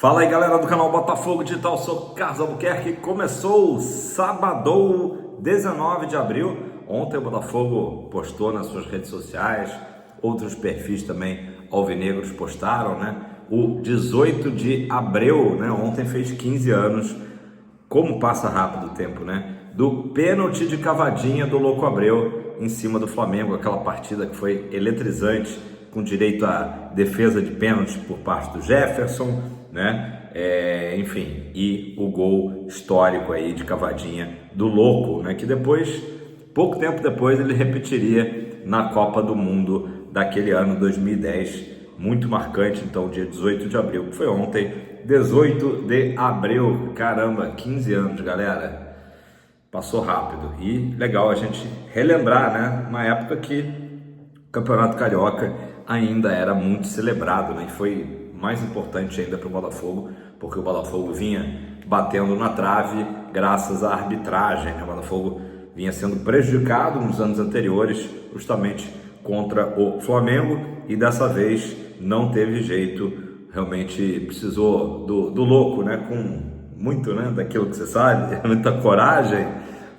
Fala aí, galera do canal Botafogo Digital, sou Carlos Albuquerque. Começou o sábado 19 de abril. Ontem o Botafogo postou nas suas redes sociais, outros perfis também alvinegros postaram, né? O 18 de abril, né? Ontem fez 15 anos. Como passa rápido o tempo, né? Do pênalti de cavadinha do Louco Abreu em cima do Flamengo, aquela partida que foi eletrizante, com direito à defesa de pênalti por parte do Jefferson, né? Enfim, e o gol histórico aí de cavadinha do Louco, né? Que depois, pouco tempo depois, ele repetiria na Copa do Mundo daquele ano 2010, muito marcante. Então, dia 18 de abril, que foi ontem, 18 de abril, caramba, 15 anos, galera, passou rápido. E legal a gente relembrar, né? Uma época que o Campeonato Carioca ainda era muito celebrado, né? E foi mais importante ainda para o Botafogo, porque o Botafogo vinha batendo na trave graças à arbitragem, né? O Botafogo vinha sendo prejudicado nos anos anteriores, justamente contra o Flamengo, e dessa vez não teve jeito, realmente precisou do Louco, né? Com muito, né? Daquilo que você sabe, muita coragem,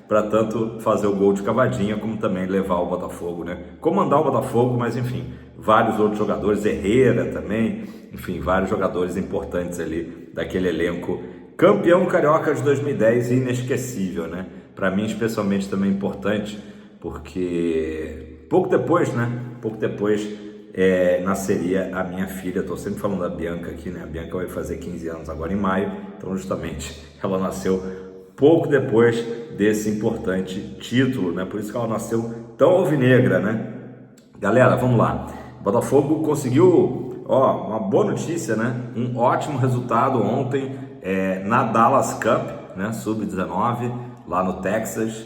para tanto fazer o gol de cavadinha, como também levar o Botafogo, né? Comandar o Botafogo, mas enfim, vários outros jogadores, Herrera também, enfim, vários jogadores importantes ali daquele elenco. Campeão carioca de 2010, inesquecível, né? Para mim, especialmente também importante, porque pouco depois, né? Pouco depois nasceria a minha filha. Tô sempre falando da Bianca aqui, né? A Bianca vai fazer 15 anos agora em maio, então justamente ela nasceu pouco depois desse importante título, né? Por isso que ela nasceu tão alvinegra, né? Galera, vamos lá. O Botafogo conseguiu, uma boa notícia, né? Um ótimo resultado ontem na Dallas Cup, né? Sub-19, lá no Texas.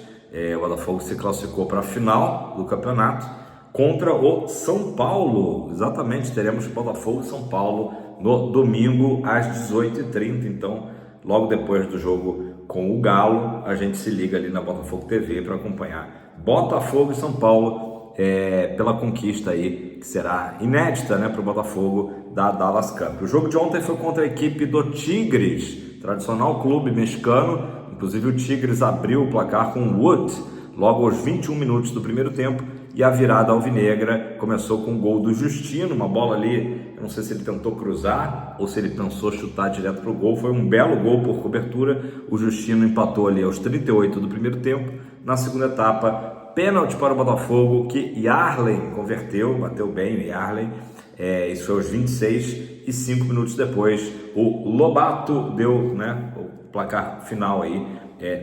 O Botafogo se classificou para a final do campeonato contra o São Paulo. Exatamente, teremos Botafogo e São Paulo no domingo às 18h30. Então, logo depois do jogo com o Galo, a gente se liga ali na Botafogo TV para acompanhar Botafogo e São Paulo pela conquista aí, que será inédita, né, para o Botafogo, da Dallas Cup. O jogo de ontem foi contra a equipe do Tigres, tradicional clube mexicano. Inclusive o Tigres abriu o placar com o Wood logo aos 21 minutos do primeiro tempo, e a virada alvinegra começou com o gol do Justino, uma bola ali, eu não sei se ele tentou cruzar ou se ele pensou chutar direto para o gol. Foi um belo gol por cobertura. O Justino empatou ali aos 38 do primeiro tempo. Na segunda etapa, pênalti para o Botafogo, que Yarley converteu, bateu bem o Yarley. Isso foi aos 26, e 5 minutos depois o Lobato deu, né, o placar final aí,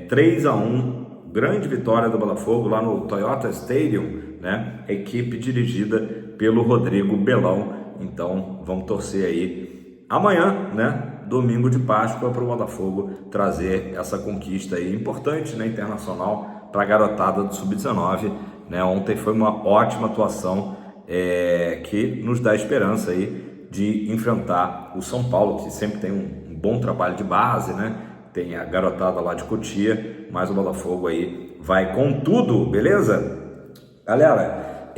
3-1. Grande vitória do Botafogo lá no Toyota Stadium, né? Equipe dirigida pelo Rodrigo Belão. Então vamos torcer aí amanhã, né? Domingo de Páscoa, para o Botafogo trazer essa conquista aí importante, né? Internacional, para a garotada do Sub-19, né? Ontem foi uma ótima atuação que nos dá esperança aí de enfrentar o São Paulo, que sempre tem um bom trabalho de base, né? Tem a garotada lá de Cotia, mas o Botafogo aí vai com tudo, beleza? Galera,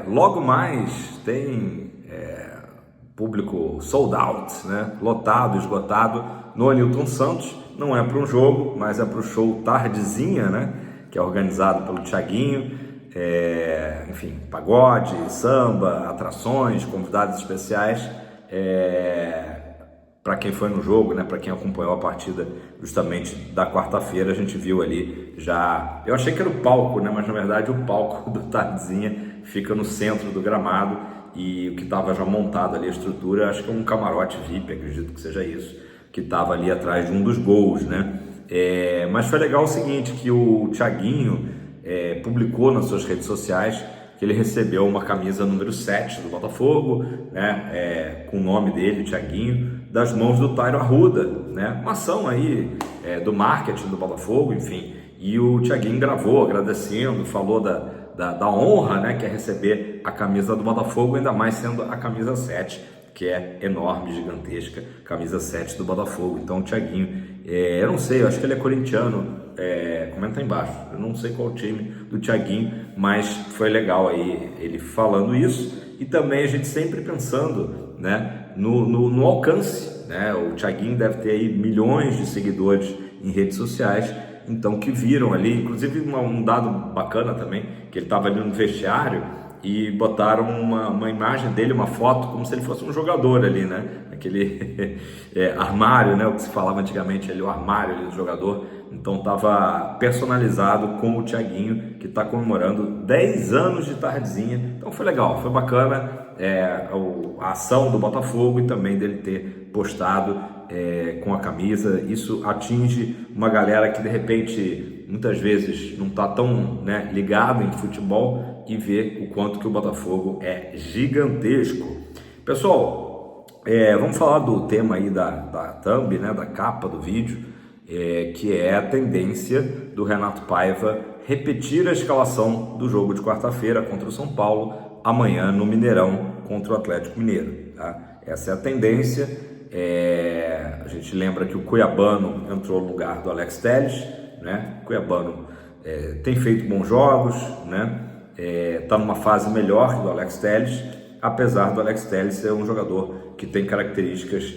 logo mais tem público sold out, né? Lotado, esgotado no Anilton Santos. Não é para um jogo, mas é para o show Tardezinha, né? Que é organizado pelo Thiaguinho. Enfim, pagode, samba, atrações, convidados especiais. Para quem foi no jogo, né, para quem acompanhou a partida justamente da quarta-feira, a gente viu ali já... Eu achei que era o palco, né, mas na verdade o palco do Tardezinha fica no centro do gramado, e o que estava já montado ali, a estrutura, acho que é um camarote VIP, acredito que seja isso, que estava ali atrás de um dos gols, né? Mas foi legal o seguinte, que o Thiaguinho publicou nas suas redes sociais que ele recebeu uma camisa número 7 do Botafogo, né, com o nome dele, Thiaguinho, das mãos do Tairo Arruda, né, uma ação aí do marketing do Botafogo, enfim, e o Thiaguinho gravou agradecendo, falou da honra, né, que é receber a camisa do Botafogo, ainda mais sendo a camisa 7, que é enorme, gigantesca, camisa 7 do Botafogo. Então o Thiaguinho, eu não sei, eu acho que ele é corintiano, comenta aí embaixo, eu não sei qual o time do Thiaguinho, mas foi legal aí ele falando isso. E também a gente sempre pensando né, no alcance, né? O Thiaguinho deve ter aí milhões de seguidores em redes sociais, então que viram ali, inclusive um dado bacana também, que ele estava ali no vestiário e botaram uma imagem dele, uma foto, como se ele fosse um jogador ali, né? Aquele armário, né? O que se falava antigamente ali, o armário ali do jogador. Então estava personalizado com o Thiaguinho, que está comemorando 10 anos de Tardezinha. Então foi legal, foi bacana a ação do Botafogo e também dele ter postado com a camisa. Isso atinge uma galera que de repente, muitas vezes, não está tão, né, ligado em futebol e vê o quanto que o Botafogo é gigantesco. Pessoal, vamos falar do tema aí da thumb, né, da capa do vídeo, que é a tendência do Renato Paiva repetir a escalação do jogo de quarta-feira contra o São Paulo, amanhã no Mineirão contra o Atlético Mineiro. Tá? Essa é a tendência. A gente lembra que o Cuiabano entrou no lugar do Alex Telles, né? O Cuiabano tem feito bons jogos, né? Está numa fase melhor que do Alex Telles, apesar do Alex Telles ser um jogador que tem características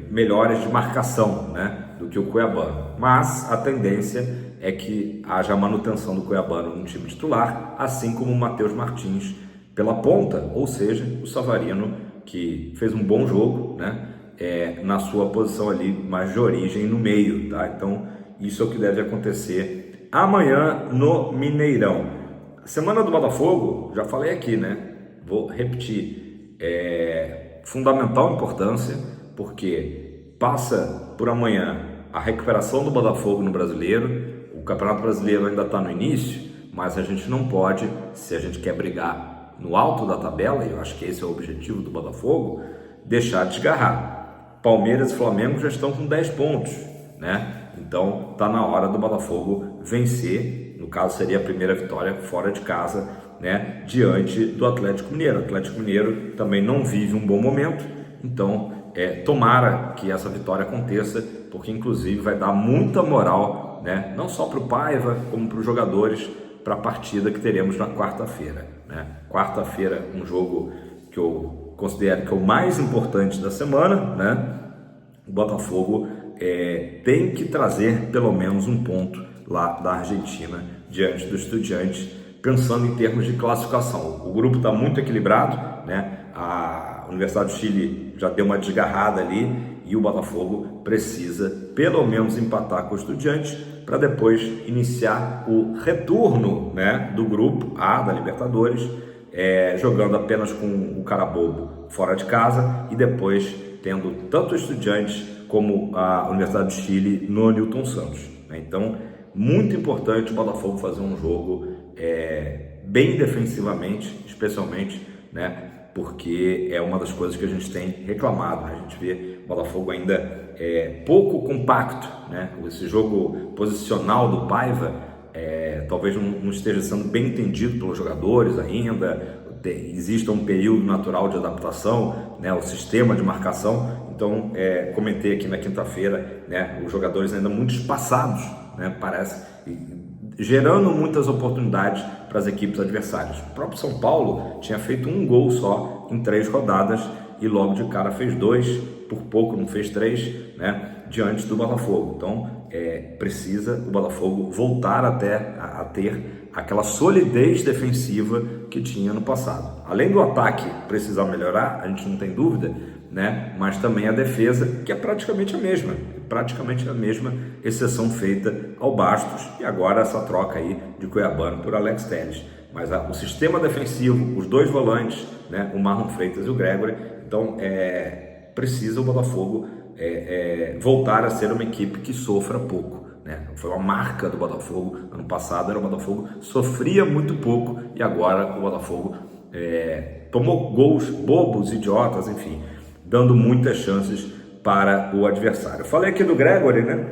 melhores de marcação, né, do que o Cuiabano. Mas a tendência é que haja manutenção do Cuiabano no time titular, assim como o Matheus Martins pela ponta, ou seja, o Savarino, que fez um bom jogo, né, na sua posição ali mais de origem no meio, tá? Então isso é o que deve acontecer amanhã no Mineirão. Semana do Botafogo, já falei aqui, né? Vou repetir, fundamental importância, porque passa por amanhã a recuperação do Botafogo no Brasileiro. O Campeonato Brasileiro ainda está no início, mas a gente não pode, se a gente quer brigar no alto da tabela, e eu acho que esse é o objetivo do Botafogo, deixar de desgarrar. Palmeiras e Flamengo já estão com 10 pontos, né? Então está na hora do Botafogo vencer, no caso seria a primeira vitória fora de casa, né, diante do Atlético Mineiro. O Atlético Mineiro também não vive um bom momento, então tomara que essa vitória aconteça, porque inclusive vai dar muita moral, né, não só para o Paiva, como para os jogadores, para a partida que teremos na quarta-feira, né? Quarta-feira, um jogo que eu considero que é o mais importante da semana, né? O Botafogo tem que trazer pelo menos um ponto lá da Argentina diante do Estudiantes, pensando em termos de classificação. O grupo está muito equilibrado, né? A Universidade do Chile já deu uma desgarrada ali e o Botafogo precisa pelo menos empatar com o Estudiantes para depois iniciar o retorno, né, do grupo A da Libertadores, jogando apenas com o Carabobo fora de casa e depois tendo tanto o Estudiantes como a Universidade do Chile no Newton Santos, né? Então, muito importante o Botafogo fazer um jogo bem defensivamente, especialmente, né, porque é uma das coisas que a gente tem reclamado, né? A gente vê o Botafogo ainda pouco compacto, né? Esse jogo posicional do Paiva talvez não esteja sendo bem entendido pelos jogadores ainda. Existe um período natural de adaptação, né, o sistema de marcação. Então, comentei aqui na quinta-feira, né, os jogadores ainda muito espaçados, né, parece, gerando muitas oportunidades para as equipes adversárias. O próprio São Paulo tinha feito um gol só em 3 rodadas e logo de cara fez 2, por pouco não fez 3, né, diante do Botafogo. Então, precisa o Botafogo voltar até a ter aquela solidez defensiva que tinha no passado. Além do ataque precisar melhorar, a gente não tem dúvida, né? Mas também a defesa, que é praticamente a mesma, exceção feita ao Bastos e agora essa troca aí de Cuiabano por Alex Telles. Mas o sistema defensivo, os 2 volantes, né, o Marlon Freitas e o Gregory, então precisa o Botafogo voltar a ser uma equipe que sofra pouco, né? Foi uma marca do Botafogo ano passado, o Botafogo sofria muito pouco e agora o Botafogo tomou gols bobos, idiotas, enfim, dando muitas chances para o adversário. Eu falei aqui do Gregory, né?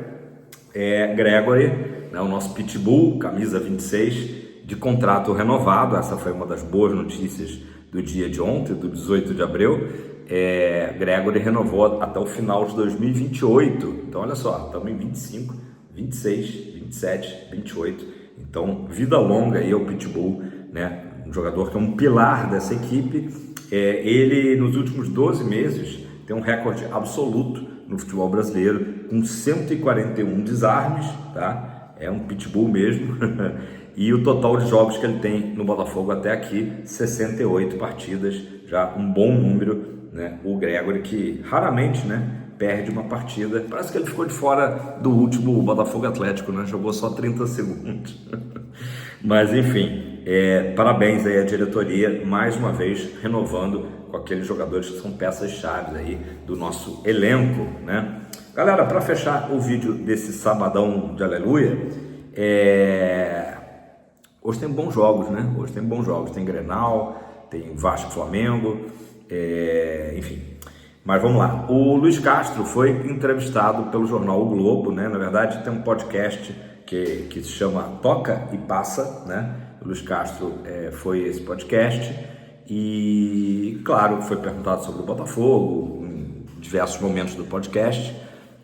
Gregory, né, o nosso Pitbull, camisa 26, de contrato renovado. Essa foi uma das boas notícias do dia de ontem, do 18 de abril. Gregory renovou até o final de 2028. Então, olha só, estamos em 25, 26, 27, 28. Então, vida longa aí ao Pitbull, né? Um jogador que é um pilar dessa equipe. Ele, nos últimos 12 meses, tem um recorde absoluto no futebol brasileiro, com 141 desarmes, tá? É um pitbull mesmo. E o total de jogos que ele tem no Botafogo até aqui, 68 partidas, já um bom número, né? O Gregory, que raramente, né, perde uma partida. Parece que ele ficou de fora do último Botafogo Atlético, né? Jogou só 30 segundos. Mas enfim, parabéns aí à diretoria, mais uma vez renovando com aqueles jogadores que são peças-chave aí do nosso elenco, né? Galera, para fechar o vídeo desse sabadão de aleluia, hoje tem bons jogos, né? Hoje tem bons jogos, tem Grenal, tem Vasco Flamengo, enfim. Mas vamos lá, o Luiz Castro foi entrevistado pelo jornal O Globo, né? Na verdade tem um podcast que se chama Toca e Passa, né? O Luiz Castro foi esse podcast e, claro, foi perguntado sobre o Botafogo em diversos momentos do podcast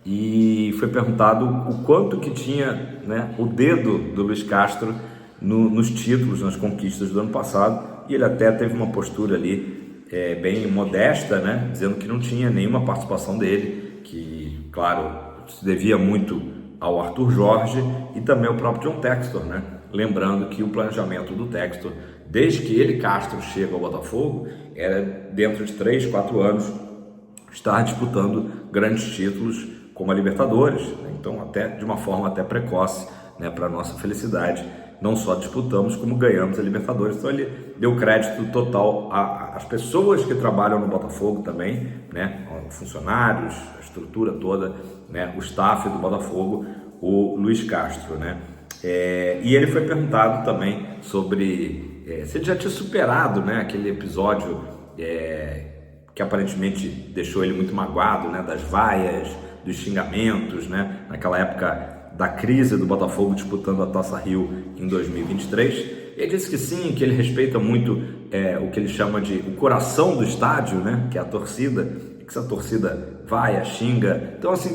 e foi perguntado o quanto que tinha, né, o dedo do Luiz Castro nos títulos, nas conquistas do ano passado, e ele até teve uma postura ali bem modesta, né, dizendo que não tinha nenhuma participação dele, que, claro, se devia muito ao Arthur Jorge e também ao próprio John Textor, né? Lembrando que o planejamento do Textor, desde que ele, Castro, chega ao Botafogo, era dentro de 3, 4 anos estar disputando grandes títulos como a Libertadores, né? Então até de uma forma até precoce, né, para nossa felicidade, não só disputamos como ganhamos a Libertadores. Então ele deu crédito total às pessoas que trabalham no Botafogo também, né, funcionários, a estrutura toda, né, o staff do Botafogo, o Luiz Castro, né. E ele foi perguntado também sobre se ele já tinha superado, né, aquele episódio que aparentemente deixou ele muito magoado, né, das vaias, dos xingamentos, né, naquela época da crise do Botafogo disputando a Taça Rio em 2023. Ele disse que sim, que ele respeita muito o que ele chama de o coração do estádio, né, que é a torcida, que essa torcida vai, xinga. Então assim,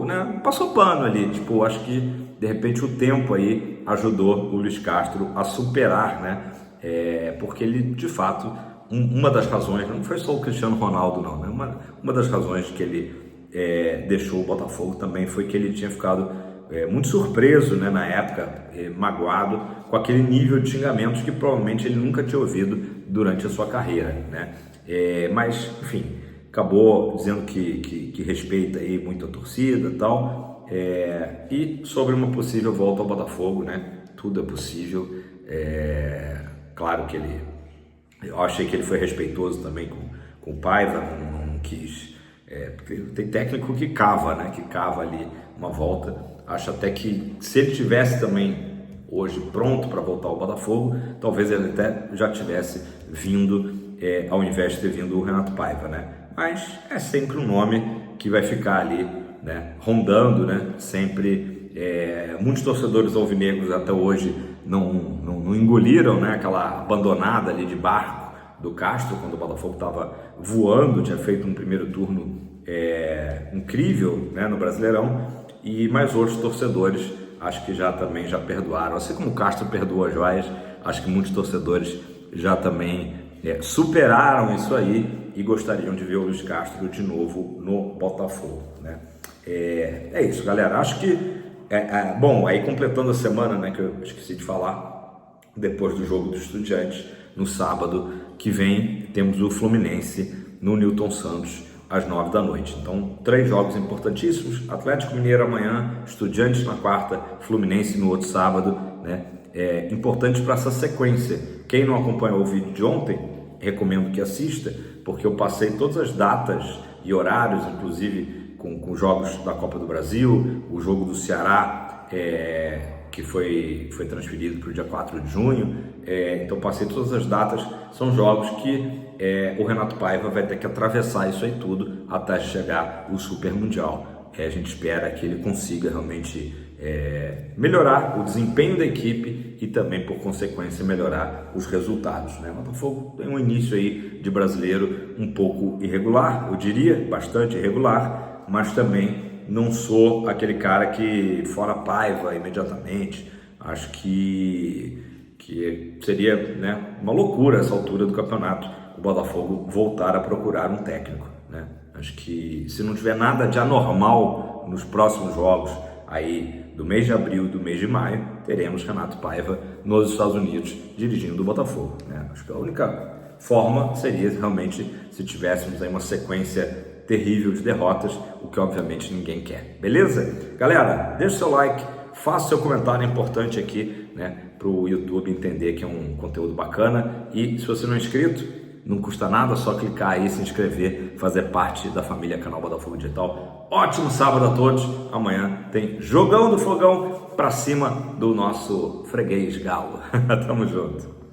né, passou pano ali, tipo, acho que de repente o tempo aí ajudou o Luiz Castro a superar, né, porque ele de fato, uma das razões, não foi só o Cristiano Ronaldo não, né, uma das razões que ele deixou o Botafogo também foi que ele tinha ficado muito surpreso, né, na época, magoado com aquele nível de xingamentos que provavelmente ele nunca tinha ouvido durante a sua carreira, né? Mas, enfim, acabou dizendo que respeita aí muito a torcida e tal, e sobre uma possível volta ao Botafogo, né? Tudo é possível. Claro que eu achei que ele foi respeitoso também com o Paiva, não quis, porque tem técnico que cava, né? Que cava ali uma volta. Acho até que se ele tivesse também hoje pronto para voltar ao Botafogo, talvez ele até já tivesse vindo, ao invés de ter vindo o Renato Paiva, né? Mas é sempre um nome que vai ficar ali, né, rondando, né? Sempre, muitos torcedores alvinegros até hoje não engoliram, né, aquela abandonada ali de barco do Castro, quando o Botafogo estava voando, tinha feito um primeiro turno incrível, né, no Brasileirão. E mais outros torcedores acho que já perdoaram, assim como o Castro perdoa as joias, acho que muitos torcedores já também superaram isso aí e gostariam de ver o Luiz Castro de novo no Botafogo, né? É isso, galera, acho que bom, aí completando a semana, né, que eu esqueci de falar, depois do jogo do Estudiantes, no sábado que vem temos o Fluminense no Newton Santos às 9 da noite. Então, 3 jogos importantíssimos: Atlético Mineiro amanhã, Estudiantes na quarta, Fluminense no outro sábado, né? Importante para essa sequência. Quem não acompanhou o vídeo de ontem, recomendo que assista, porque eu passei todas as datas e horários, inclusive com jogos da Copa do Brasil, o jogo do Ceará, que foi transferido para o dia 4 de junho, então passei todas as datas. São jogos que o Renato Paiva vai ter que atravessar isso aí tudo até chegar o Super Mundial. A gente espera que ele consiga realmente melhorar o desempenho da equipe e também, por consequência, melhorar os resultados, né? O Botafogo tem um início aí de brasileiro um pouco irregular, eu diria, bastante irregular, mas também não sou aquele cara que fora Paiva imediatamente. Acho que seria, né, uma loucura essa altura do campeonato o Botafogo voltar a procurar um técnico, né? Acho que se não tiver nada de anormal nos próximos jogos aí do mês de abril, do mês de maio, teremos Renato Paiva nos Estados Unidos dirigindo o Botafogo, né? Acho que a única forma seria realmente se tivéssemos aí uma sequência terrível de derrotas, o que obviamente ninguém quer. Beleza? Galera, deixa o seu like, faça seu comentário, é importante aqui, né, para o YouTube entender que é um conteúdo bacana. E se você não é inscrito, não custa nada, só clicar aí, se inscrever, fazer parte da família Canal Botafogo Digital. Ótimo sábado a todos. Amanhã tem Jogão do Fogão pra cima do nosso freguês Galo. Tamo junto.